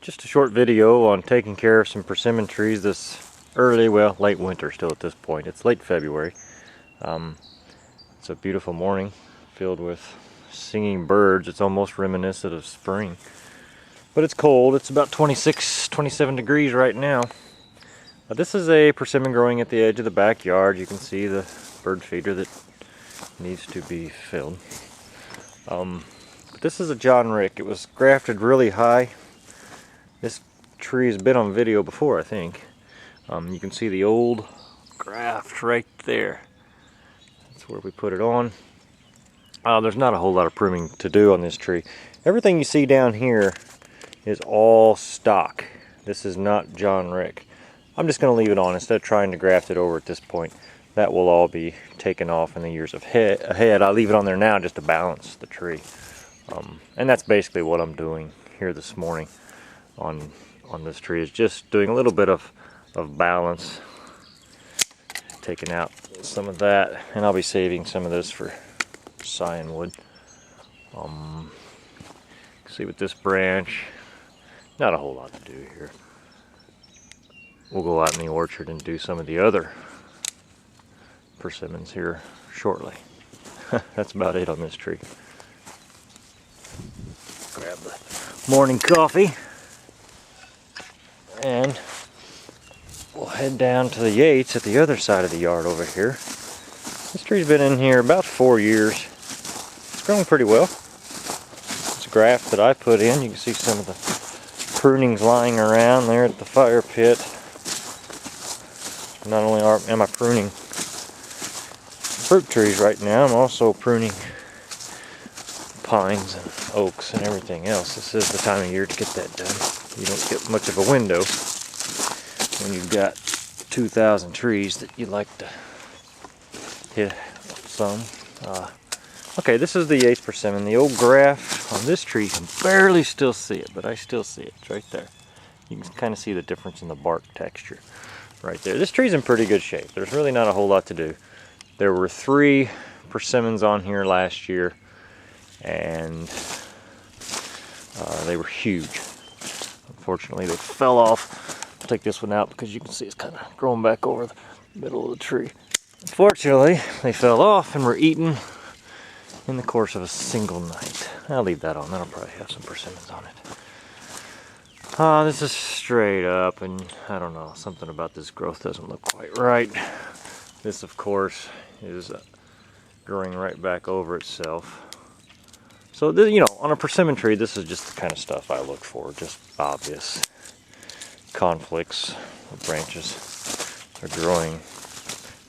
Just a short video on taking care of some persimmon trees this early, well, late winter still at this point. It's late February. It's a beautiful morning filled with singing birds. It's almost reminiscent of spring. But it's cold. It's about 26, 27 degrees right now. This is a persimmon growing at the edge of the backyard. You can see the bird feeder that needs to be filled. But this is a John Rick. It was grafted really high. This tree has been on video before, I think. You can see the old graft right there. That's where we put it on. There's not a whole lot of pruning to do on this tree. Everything you see down here is all stock. This is not John Rick. I'm just going to leave it on instead of trying to graft it over at this point. That will all be taken off in the years ahead. I'll leave it on there now just to balance the tree. And that's basically what I'm doing here this morning on this tree, is just doing a little bit of balance, taking out some of that, and I'll be saving some of this for Scion wood. See with this branch, not a whole lot to do here. We'll go out in the orchard and do some of the other persimmons here shortly. That's about it on this tree. Grab the morning coffee and we'll head down to the Yates at the other side of the yard over here. This tree's been in here about 4 years. It's growing pretty well. It's a graft that I put in. You can see some of the prunings lying around there at the fire pit. Not only am I pruning fruit trees right now, I'm also pruning pines and oaks and everything else. This is the time of year to get that done. You don't get much of a window when you've got 2,000 trees that you like to hit some. Okay, this is the Yates persimmon. The old graft on this tree, you can barely still see it, but I still see it. It's right there. You can kind of see the difference in the bark texture right there. This tree's in pretty good shape. There's really not a whole lot to do. There were 3 persimmons on here last year, and they were huge. Unfortunately, they fell off. I'll take this one out because you can see it's kind of growing back over the middle of the tree. Unfortunately, they fell off and were eaten in the course of a single night. I'll leave that on. That'll probably have some persimmons on it. This is straight up, and I don't know, something about this growth doesn't look quite right. This, of course, is growing right back over itself. So, you know, on a persimmon tree, this is just the kind of stuff I look for. Just obvious conflicts. The branches are growing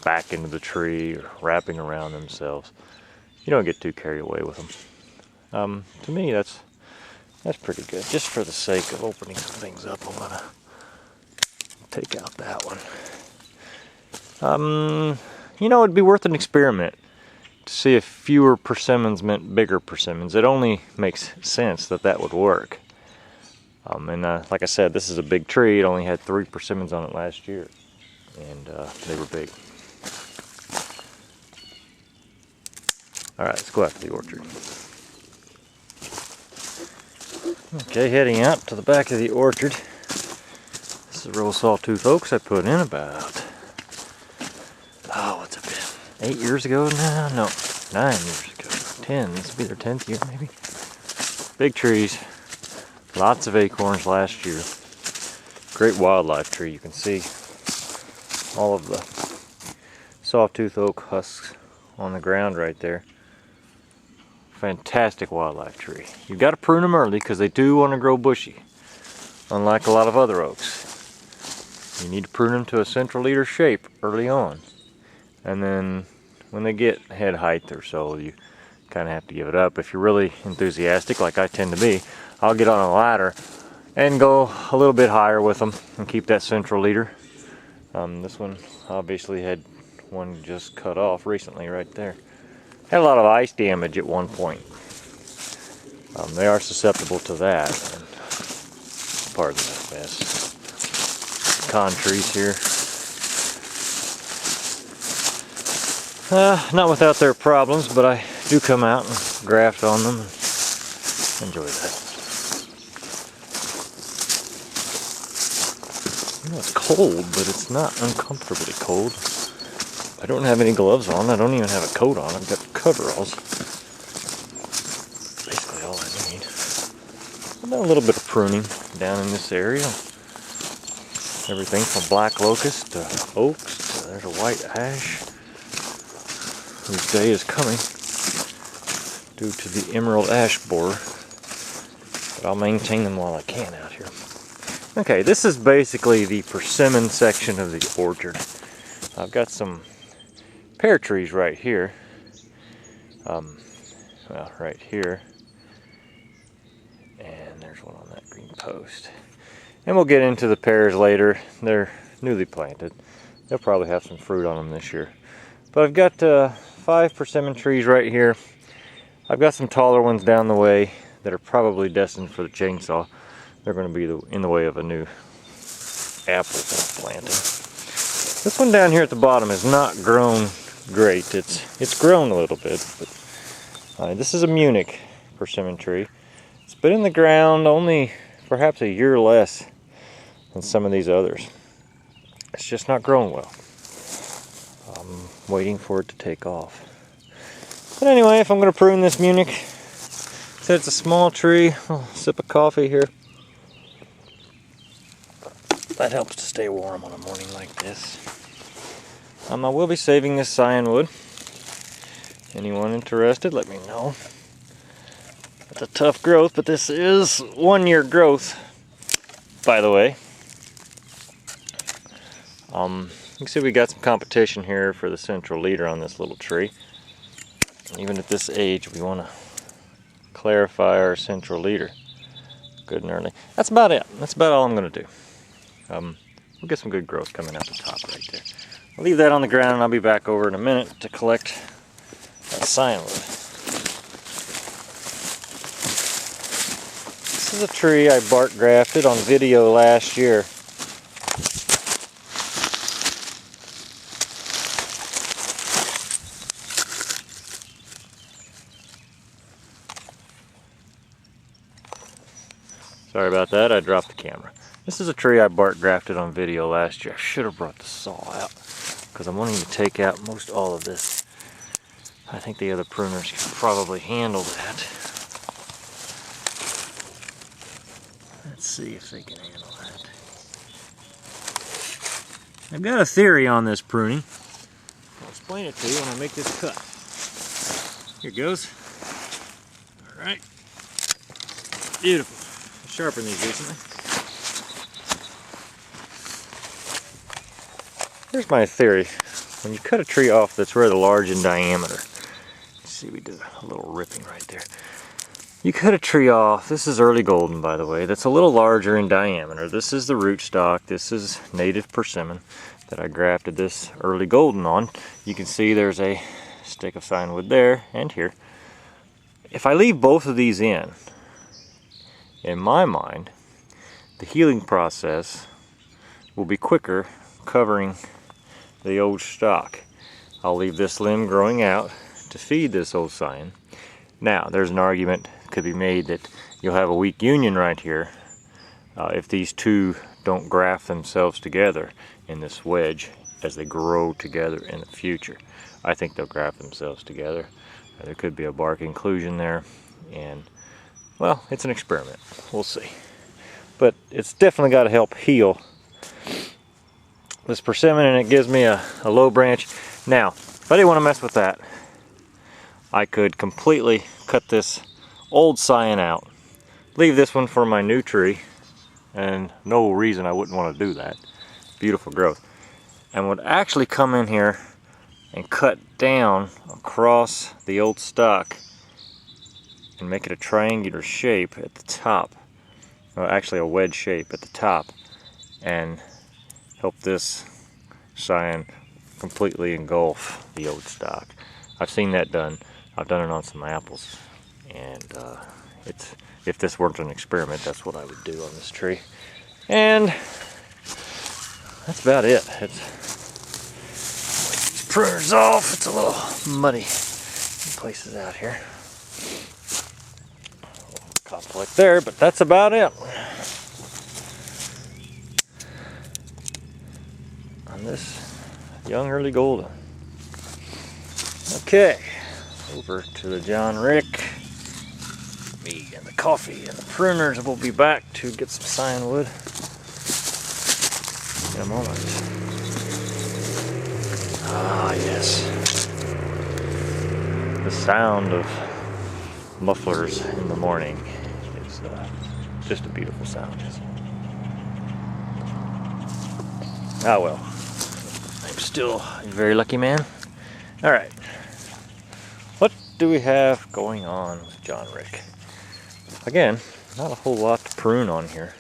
back into the tree or wrapping around themselves. You don't get too carried away with them. To me, that's pretty good. Just for the sake of opening some things up, I'm gonna take out that one. You know, it'd be worth an experiment to see if fewer persimmons meant bigger persimmons. It only makes sense that that would work. Like I said, this is a big tree. It only had 3 persimmons on it last year, and they were big. All right, let's go out to the orchard. Okay, heading out to the back of the orchard. This is a row of sawtooth oaks I put in about, what's it been? 8 years ago now? No, 9 years ago. 10. This will be their 10th year, maybe. Big trees. Lots of acorns last year. Great wildlife tree. You can see all of the sawtooth oak husks on the ground right there. Fantastic wildlife tree. You've got to prune them early because they do want to grow bushy, unlike a lot of other oaks. You need to prune them to a central leader shape early on, and then when they get head height or so, you kind of have to give it up. If you're really enthusiastic, like I tend to be, I'll get on a ladder and go a little bit higher with them and keep that central leader. This one obviously had one just cut off recently right there. Had a lot of ice damage at one point. They are susceptible to that. And pardon that mess. Con trees here. Not without their problems, but I do come out and graft on them and enjoy that. You know, it's cold, but it's not uncomfortably cold. I don't have any gloves on. I don't even have a coat on. I've got coveralls. Basically all I need. I've done a little bit of pruning down in this area. Everything from black locust to oaks to there's a white ash whose day is coming due to the emerald ash borer. But I'll maintain them while I can out here. Okay, this is basically the persimmon section of the orchard. I've got some pear trees right here. Well, right here. And there's one on that green post. And we'll get into the pears later. They're newly planted. They'll probably have some fruit on them this year. But I've got 5 persimmon trees right here. I've got some taller ones down the way that are probably destined for the chainsaw. They're going to be in the way of a new apple planting. This one down here at the bottom has not grown great. It's grown a little bit, but this is a Munich persimmon tree. It's been in the ground only perhaps a year less than some of these others. It's just not growing well. I'm waiting for it to take off. But anyway, if I'm going to prune this Munich, said it's a small tree. I'll sip of coffee here. That helps to stay warm on a morning like this. I will be saving this Scion wood. Anyone interested, let me know. It's a tough growth, but this is 1 year growth, by the way. You can see we got some competition here for the central leader on this little tree. Even at this age, we want to clarify our central leader good and early. That's about it. That's about all I'm going to do. We'll get some good growth coming out the top right there. I'll leave that on the ground and I'll be back over in a minute to collect that Scion wood. This is a tree I bark grafted on video last year. Sorry about that, I dropped the camera. This is a tree I bark grafted on video last year. I should have brought the saw out because I'm wanting to take out most all of this. I think the other pruners can probably handle that. Let's see if they can handle that. I've got a theory on this pruning. I'll explain it to you when I make this cut. Here goes. Alright. Beautiful. I sharpened these recently. Here's my theory. When you cut a tree off that's rather large in diameter, see, we did a little ripping right there. You cut a tree off, this is early golden by the way, that's a little larger in diameter. This is the rootstock, this is native persimmon that I grafted this early golden on. You can see there's a stick of Scion wood there and here. If I leave both of these in my mind, the healing process will be quicker covering the old stock. I'll leave this limb growing out to feed this old Scion. Now, there's an argument could be made that you'll have a weak union right here if these two don't graft themselves together in this wedge as they grow together in the future. I think they'll graft themselves together. There could be a bark inclusion there, and well, it's an experiment. We'll see. But it's definitely got to help heal this persimmon, and it gives me a low branch. Now, if I didn't want to mess with that, I could completely cut this old Scion out, leave this one for my new tree, and no reason I wouldn't want to do that. Beautiful growth. And would actually come in here and cut down across the old stock and make it a triangular shape at the top. Well, actually a wedge shape at the top, and help this Scion completely engulf the old stock. I've seen that done. I've done it on some apples, and if this weren't an experiment, that's what I would do on this tree. And that's about it. It's these pruners off. It's a little muddy in places out here. Conflict there, but that's about it. on this young early golden. Okay, over to the John Rick. Me and the coffee and the pruners will be back to get some Scion wood in a moment. Ah, yes. The sound of mufflers in the morning is just a beautiful sound. Ah well, I'm still a very lucky man. Alright, what do we have going on with John Rick? Again, not a whole lot to prune on here.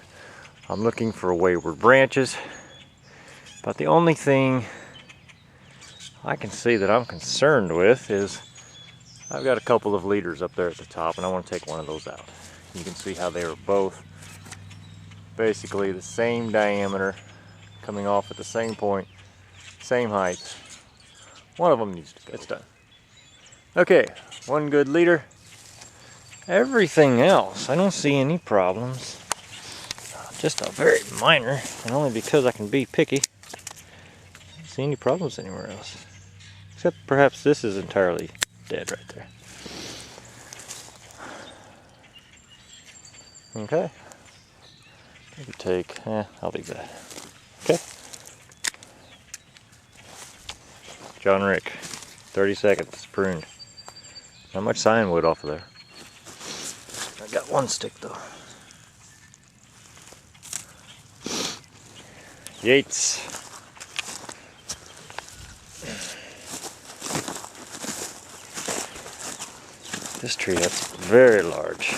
I'm looking for wayward branches, but the only thing I can see that I'm concerned with is I've got a couple of leaders up there at the top, and I want to take one of those out. You can see how they are both basically the same diameter, coming off at the same point, same height. One of them needs to go. It's done. Okay, one good leader. Everything else, I don't see any problems. Just a very minor, and only because I can be picky. I don't see any problems anywhere else. Except perhaps this is entirely dead right there. Okay. Maybe take, I'll leave that. Okay. John Rick, 30 seconds, pruned. Not much Scion wood off of there. I got one stick though. Yates. This tree had some very large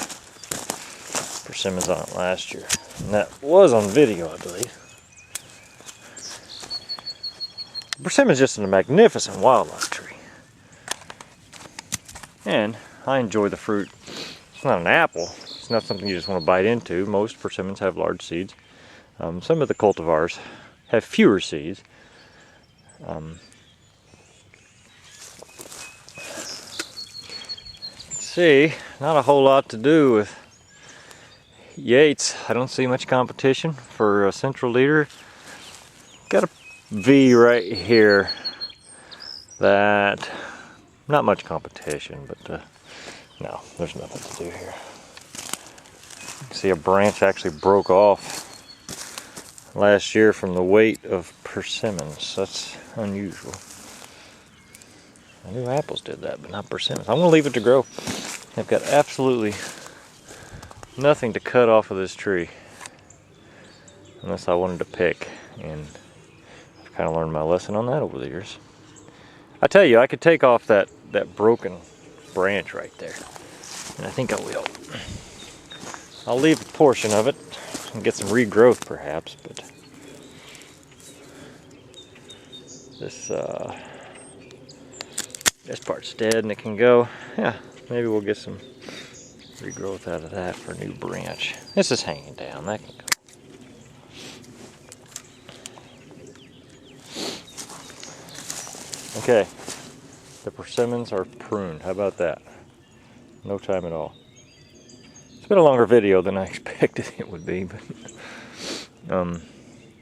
persimmons on it last year. And that was on video, I believe. Persimmon's just a magnificent wildlife tree. And I enjoy the fruit. It's not an apple. It's not something you just want to bite into. Most persimmons have large seeds. Some of the cultivars have fewer seeds. See, not a whole lot to do with Yates. I don't see much competition for a central leader. Got a V right here that, not much competition, but no, there's nothing to do here. You can see a branch actually broke off last year from the weight of persimmons. That's unusual. I knew apples did that, but not persimmons. I'm going to leave it to grow. I've got absolutely nothing to cut off of this tree unless I wanted to pick, and I've kind of learned my lesson on that over the years. I tell you, I could take off that broken branch right there, and I think I will. I'll leave a portion of it and get some regrowth perhaps, but this part's dead and it can go. Yeah, maybe we'll get some regrowth out of that for a new branch. This is hanging down, that can go. Okay, the persimmons are pruned. How about that? No time at all. It's been a longer video than I expected it would be, but